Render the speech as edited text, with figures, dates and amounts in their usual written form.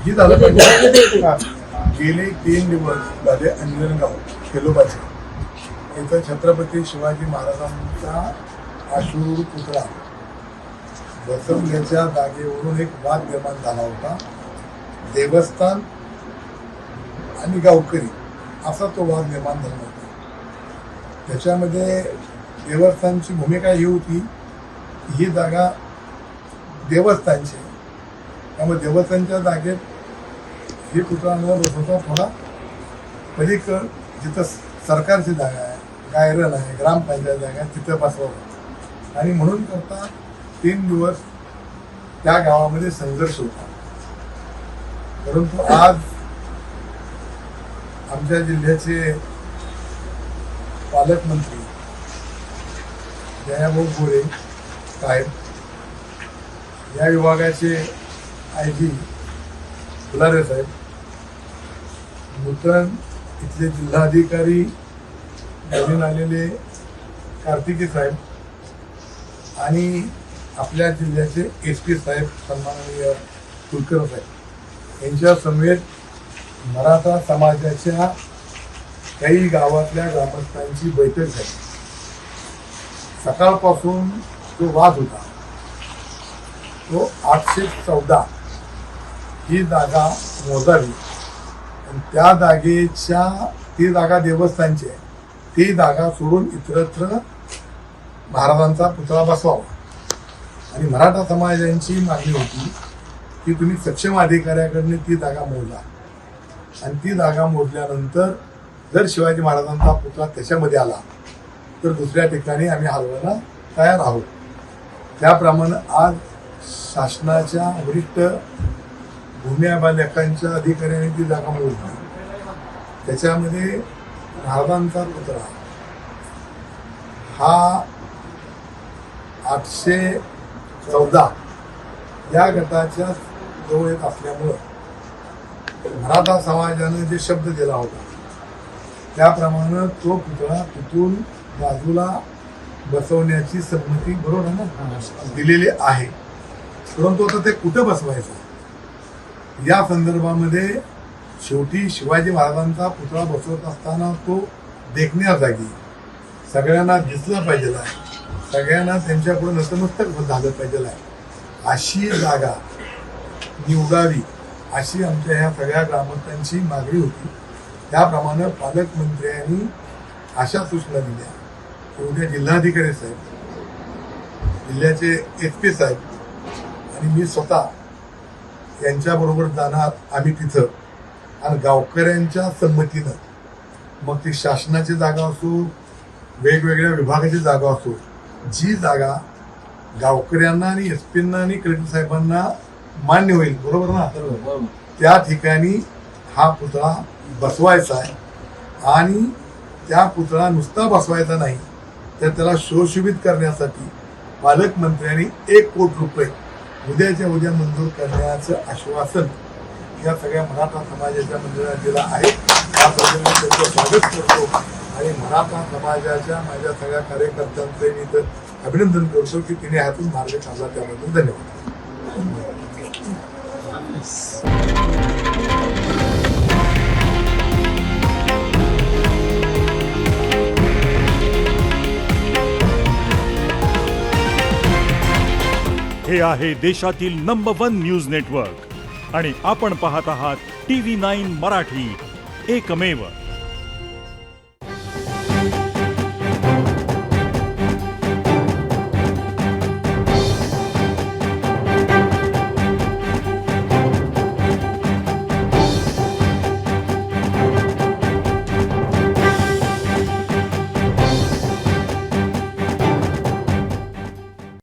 ही झालं पाहिजे. गेले 3 दिवस झाले अंजनगाव खेलोबाचे इथं छत्रपती शिवाजी महाराजांचा अश्रू पुतळा बसवण्याच्या जागेवरून एक वाद निर्माण झाला होता. देवस्थान आणि गावकरी असा तो वाद निर्माण झाला होता. त्याच्यामध्ये देवस्थानची भूमिका ही होती की ही जागा देवस्थानची, त्यामुळे देवस्थानच्या जागेत ही पुतळा न बसवता थोडा पलीकड जिथं सरकारची जागा आहे, गायरन आहे, ग्रामपंचायत जागा आहे तिथं बसवावं आणि म्हणून करता 3 दिवस त्या गावामध्ये संघर्ष होता. परंतु आज आमच्या जिल्ह्याचे पालकमंत्री दयाभाऊ गोरे साहेब, या विभागाचे IG फुलारे साहेब, नूतन इथले जिल्हाधिकारी नवीन आलेले कार्तिकी साहेब आणि आपल्या जिल्ह्याचे SP साहेब सन्माननीय कुलकर्णी साहेब यांच्या समेत मराठा समाजाच्या काही गावातल्या ग्रामस्थांची बैठक झाली. सकाळपासून जो वाद होता तो 814 ही जागा मोजावी आणि त्या जागेच्या ती जागा देवस्थानची आहे, ती जागा सोडून इतरत्र महाराजांचा पुतळा बसवावा आणि मराठा समाजाची मागणी होती की तुम्ही सक्षम अधिकाऱ्याकडून ती जागा मोजा आणि ती जागा मोजल्यानंतर जर शिवाजी महाराजांचा पुतळा त्याच्यामध्ये आला तर दुसऱ्या ठिकाणी आम्ही हलवायला तयार आहोत. त्याप्रमाणे आज शासनाच्या वरिष्ठ भूमी अभिलेखांच्या अधिकाऱ्यांनी ती जागा मोजली. त्याच्यामध्ये महाराजांचा पुतळा हा 814 या गटाच्या जवळ येत असल्यामुळं मराठा समाजानं जे शब्द दिला होता त्याप्रमाणे तो पुतळा तिथून बाजूला बसवण्याची संमती बरोबर आहे ना दिलेली आहे. परंतु आता ते कुठं बसवायचं या संदर्भामध्ये शेवटी शिवाजी महाराजांचा पुतळा बसवत असताना तो देखण्या जागी सगळ्यांना दिसला पाहिजे आहे, सगळ्यांना त्यांच्यापुढे नतमस्तक झालं पाहिजे आहे, अशी जागा निवडावी अशी आमच्या ह्या सगळ्या ग्रामस्थांची मागणी होती. त्याप्रमाणे पालकमंत्र्यांनी अशा सूचना दिल्या की उद्या जिल्हाधिकारी साहेब, जिल्ह्याचे SP साहेब आणि मी स्वतः यांच्याबरोबर जाणार आम्ही तिथं आणि गावकऱ्यांच्या संमतीनं मग ती शासनाची जागा असो, वेगवेगळ्या विभागाची जागा असो, जी जागा गावकऱ्यांना आणि SPंना आणि कलेक्टर साहेबांना मान्य होईल बरोबर ना, त्या ठिकाणी हा पुतळा बसवायचा आहे. आणि त्या पुतळा नुसता बसवायचा नाही तर त्याला सुशोभित करण्यासाठी पालकमंत्र्यांनी 1 कोटी रुपये उद्याच्या उद्या मंजूर करण्याचं आश्वासन या सगळ्या मराठा समाजाच्या मंदिरात दिलं आहे. त्याबद्दल मी त्यांचं स्वागत करतो आणि मराठा समाजाच्या माझ्या सगळ्या कार्यकर्त्यांचे मी तर अभिनंदन करतो की तिने ह्यातून मार्ग काढला, त्याबद्दल धन्यवाद. हे आहे देशातील नंबर 1 न्यूज नेटवर्क आणि आपण पाहत आहात TV9 मराठी, एकमेव.